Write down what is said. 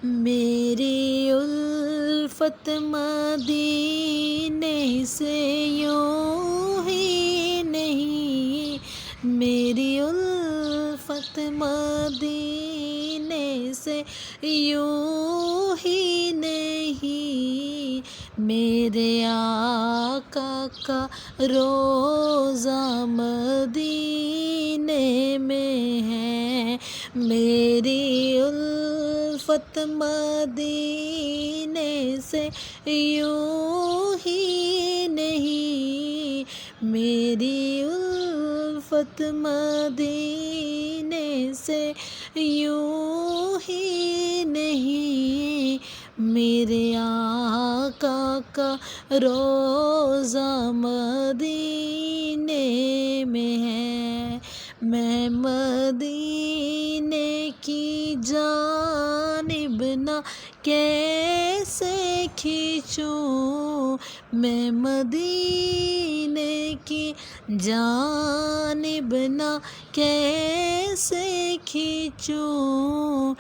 میری الفت مدینے سے یوں ہی نہیں، میری الفت مدینے سے یوں ہی نہیں، میرے آقا کا روضہ مدینے میں ہے، میری الفت مدینے سے یوں ہی نہیں، میری الفت مدینے سے یوں ہی نہیں، میرے آقا کا روضہ مدینے میں ہے، میں مدینے کی جانب نہ کیسے کھینچوں، میں مدینے کی جانب نہ کیسے کھینچوں،